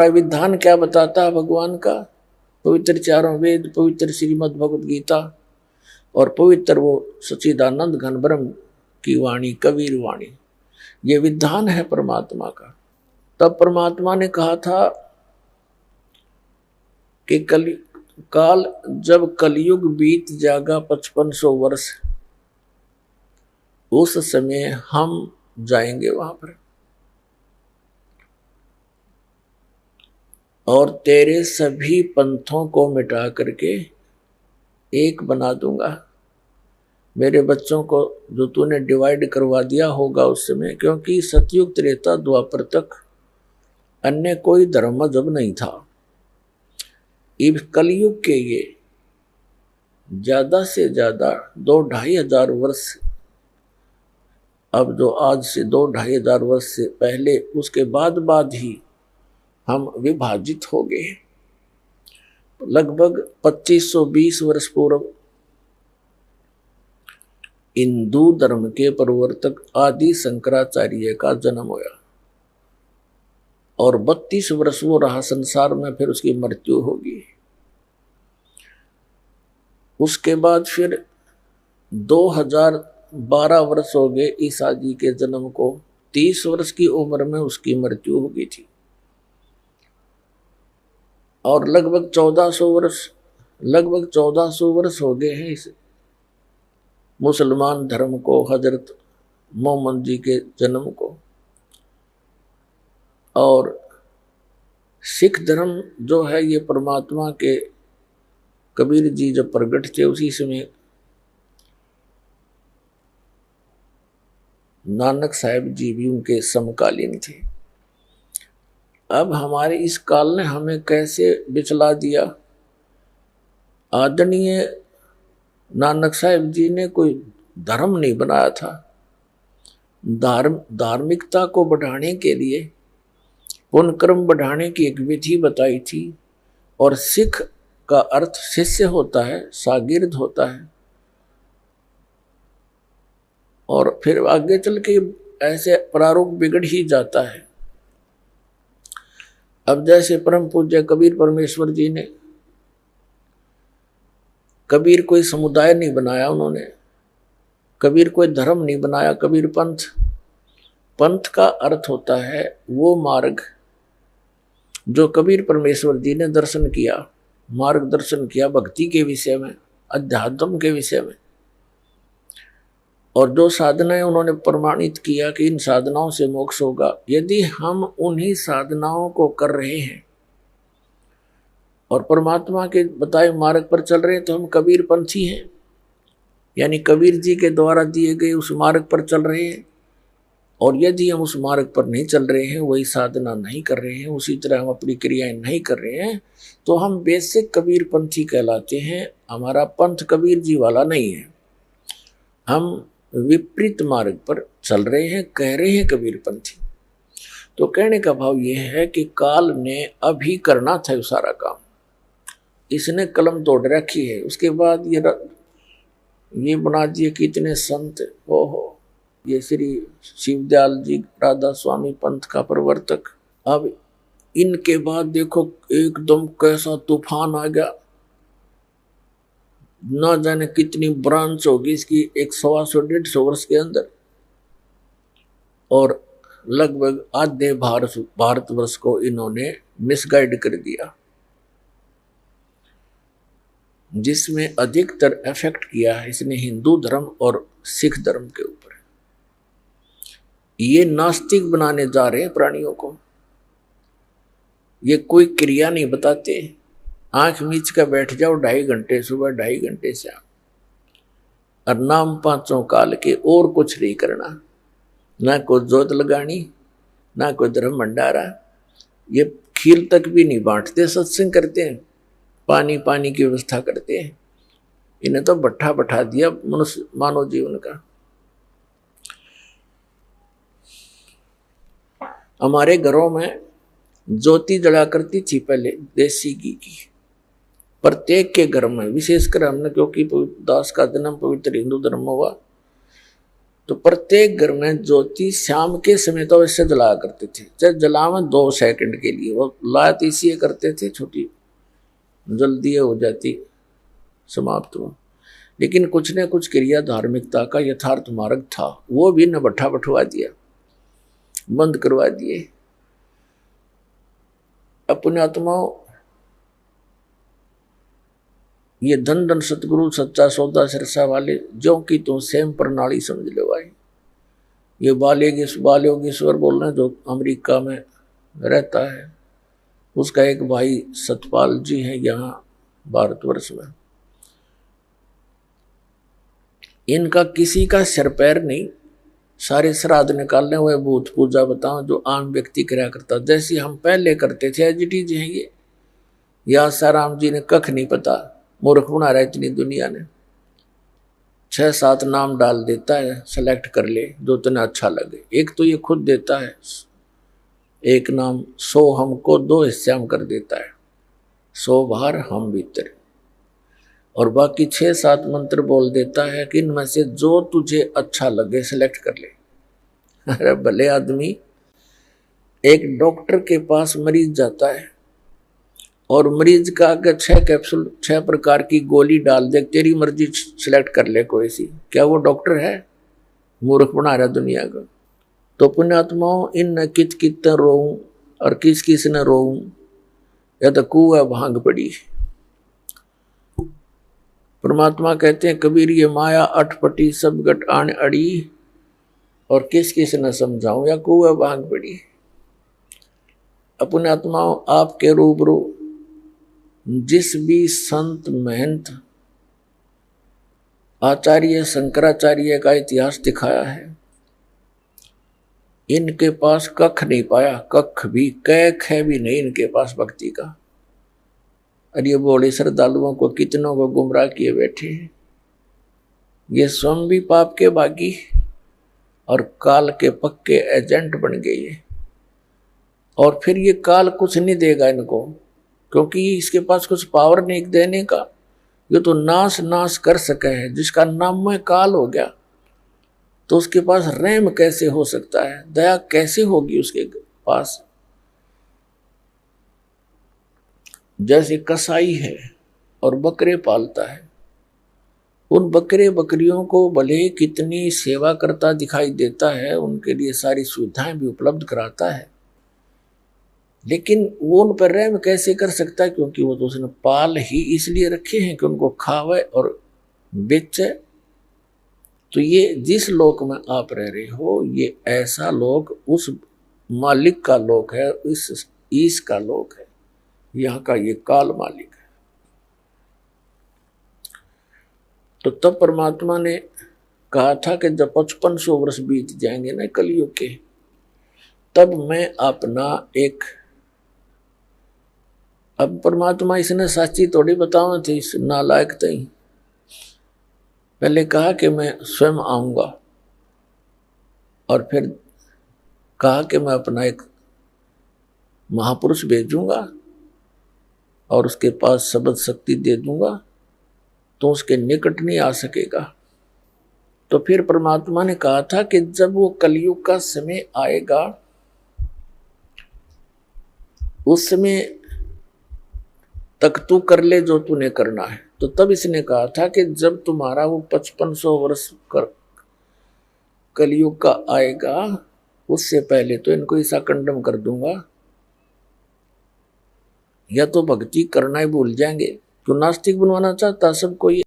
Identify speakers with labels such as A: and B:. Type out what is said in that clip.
A: विधान क्या बताता है भगवान का? पवित्र चारों वेद, पवित्र श्रीमद् भगवद गीता और पवित्र वो सच्चिदानंद घन ब्रह्म की वाणी, कबीर वाणी, ये विधान है परमात्मा का। तब परमात्मा ने कहा था कि काल जब कलयुग बीत जाएगा 5500 वर्ष, उस समय हम जाएंगे वहां पर और तेरे सभी पंथों को मिटा करके एक बना दूंगा। मेरे बच्चों को जो तूने डिवाइड करवा दिया होगा उस समय, क्योंकि सतयुग त्रेता द्वापर तक अन्य कोई धर्म मजहब नहीं था। इस कलयुग के ये ज्यादा से ज्यादा 2-2,500 वर्ष, अब जो आज से 2-2,500 वर्ष से पहले, उसके बाद ही हम विभाजित हो गए। लगभग 2520 वर्ष पूर्व हिंदू धर्म के प्रवर्तक आदि शंकराचार्य का जन्म हुआ और 32 वर्ष वो रहा संसार में, फिर उसकी मृत्यु होगी। उसके बाद फिर 2012 वर्ष हो गए ईसा जी के जन्म को। 30 वर्ष की उम्र में उसकी मृत्यु हो गई थी और लगभग 1400 वर्ष हो गए हैं इस मुसलमान धर्म को, हजरत मोहम्मद जी के जन्म को। और सिख धर्म जो है ये परमात्मा के कबीर जी जब प्रकट थे उसी समय नानक साहिब जी भी उनके समकालीन थे। अब हमारे इस काल ने हमें कैसे बिचला दिया। आदरणीय नानक साहिब जी ने कोई धर्म नहीं बनाया था। धार्मिकता को बढ़ाने के लिए, पुण्य कर्म बढ़ाने की एक विधि बताई थी। और सिख का अर्थ शिष्य होता है, शागिर्द होता है। और फिर आगे चल के ऐसे प्रारूप बिगड़ ही जाता है। अब जैसे परम पूज्य कबीर परमेश्वर जी ने, कबीर कोई समुदाय नहीं बनाया उन्होंने, कबीर कोई धर्म नहीं बनाया, कबीर पंथ का अर्थ होता है वो मार्ग जो कबीर परमेश्वर जी ने दर्शन किया, मार्गदर्शन किया भक्ति के विषय में, अध्यात्म के विषय में। और जो साधनाएं उन्होंने प्रमाणित किया कि इन साधनाओं से मोक्ष होगा। यदि हम उन्हीं साधनाओं को कर रहे हैं और परमात्मा के बताए मार्ग पर चल रहे हैं तो हम कबीर पंथी हैं, यानी कबीर जी के द्वारा दिए गए उस मार्ग पर चल रहे हैं। और यदि हम उस मार्ग पर नहीं चल रहे हैं, वही साधना नहीं कर रहे हैं, उसी तरह हम अपनी क्रियाएं नहीं कर रहे हैं, तो हम बेसिक कबीर पंथी कहलाते हैं। हमारा पंथ कबीर जी वाला नहीं है, हम विपरीत मार्ग पर चल रहे हैं, कह रहे हैं कबीर पंथी। तो कहने का भाव यह है कि काल ने अभी करना था ये सारा काम, इसने कलम तोड़ रखी है। उसके बाद ये बना दिए कि इतने संत, ओहो, ये श्री शिवदयाल जी राधा स्वामी पंथ का प्रवर्तक। अब इनके बाद देखो एकदम कैसा तूफान आ गया, ना जाने कितनी ब्रांच होगी इसकी 100-150 वर्ष के अंदर। और लगभग आधे भारतवर्ष को इन्होंने मिसगाइड कर दिया, जिसमें अधिकतर इफेक्ट किया है इसने हिंदू धर्म और सिख धर्म के ऊपर। ये नास्तिक बनाने जा रहे हैं प्राणियों को। ये कोई क्रिया नहीं बताते, आंख मीच कर बैठ जाओ 2.5 घंटे सुबह, 2.5 घंटे शाम, और नाम 5 काल के, और कुछ नहीं करना, ना कोई जोत लगानी, ना कोई धर्म भंडारा। ये खीर तक भी नहीं बांटते, सत्संग करते हैं, पानी की व्यवस्था करते हैं। इन्हें तो भट्ठा बैठा दिया मनुष्य मानव जीवन का। हमारे घरों में ज्योति जला करती थी पहले देसी घी की, प्रत्येक के घर में, विशेषकर हमने, क्योंकि दास का जन्म पवित्र हिंदू धर्म में हुआ, तो प्रत्येक घर में ज्योति शाम के समय तो अवश्य जलाया करते थे, चाहे जलावन 2 सेकंड के लिए, वो लात इसलिए करते थे छोटी जल्दी हो जाती, समाप्त हो। लेकिन कुछ न कुछ क्रिया धार्मिकता का यथार्थ मार्ग था, वो भी न भट्ठा बैठवा दिया, बंद करवा दिए। अपने आत्माओं, ये धन धन सतगुरु सच्चा सौदा सिरसा वाले जो कि तुम सेम प्रणाली समझ लो भाई। ये बालयोगेश्वर बोल रहे हैं जो अमेरिका में रहता है, उसका एक भाई सतपाल जी है यहाँ भारतवर्ष में। इनका किसी का सिर पैर नहीं, सारे श्राद्ध निकालने हुए भूत पूजा बताओ जो आम व्यक्ति कराया करता, जैसे हम पहले करते थे एजिटीज हैं ये। या साराम जी ने कख नहीं पता, मूर्ख बना रहा है इतनी दुनिया ने। 6-7 नाम डाल देता है, सेलेक्ट कर ले जो तुम्हें अच्छा लगे। एक तो ये खुद देता है एक नाम, 100 हमको 2 हिस्से हम कर देता है, 100 बाहर हम भीतर, और बाकी 6-7 मंत्र बोल देता है कि इनमें से जो तुझे अच्छा लगे सेलेक्ट कर ले। अरे भले आदमी, एक डॉक्टर के पास मरीज जाता है और मरीज का अगर 6 कैप्सूल 6 प्रकार की गोली डाल दे, तेरी मर्जी सिलेक्ट कर ले कोई सी, क्या वो डॉक्टर है? मूर्ख बना रहा दुनिया का। तो पुण्यात्माओं, इन न कित कित रोऊं और किस किस न रोऊं, या तो कुआ भांग पड़ी। परमात्मा कहते हैं कबीर ये माया अटपटी सब गट आन अड़ी, और किस किस न समझाऊं या कुआ भांग पड़ी। अपने आत्माओं, आपके रूबरू जिस भी संत महंत आचार्य शंकराचार्य का इतिहास दिखाया है, इनके पास कख नहीं पाया, कख भी कैख है भी नहीं इनके पास भक्ति का। और ये बोले श्रद्धालुओं को कितनों को गुमराह किए बैठे हैं। ये स्वयं भी पाप के बागी और काल के पक्के एजेंट बन गए। और फिर ये काल कुछ नहीं देगा इनको, क्योंकि इसके पास कुछ पावर नहीं देने का। ये तो नाश कर सके है, जिसका नाम में काल हो गया तो उसके पास रहम कैसे हो सकता है, दया कैसे होगी उसके पास। जैसे कसाई है और बकरे पालता है, उन बकरे बकरियों को भले कितनी सेवा करता दिखाई देता है, उनके लिए सारी सुविधाएं भी उपलब्ध कराता है, लेकिन वो उन पर रहम कैसे कर सकता है? क्योंकि वो तो उसने पाल ही इसलिए रखे हैं कि उनको खावे और बेचे। तो ये जिस लोक में आप रह रहे हो, ये ऐसा लोक उस मालिक का लोक है, इस ईश का लोक है, यहाँ का ये काल मालिक है। तो तब परमात्मा ने कहा था कि जब 5500 वर्ष बीत जाएंगे ना कलयुग के, तब मैं अपना एक, अब परमात्मा इसने साची थोड़ी बताओ थी, इस नालायक थी। पहले कहा कि मैं स्वयं आऊंगा, और फिर कहा कि मैं अपना एक महापुरुष भेजूंगा और उसके पास शब्द शक्ति दे दूंगा, तो उसके निकट नहीं आ सकेगा। तो फिर परमात्मा ने कहा था कि जब वो कलयुग का समय आएगा, उस समय तक तू कर ले जो तूने करना है। तो तब इसने कहा था कि जब तुम्हारा वो 5500 वर्ष कर कलयुग का आएगा, उससे पहले तो इनको ऐसा कंडम कर दूंगा, या तो भक्ति करना ही भूल जाएंगे। तो नास्तिक बनवाना चाहता सबको ये।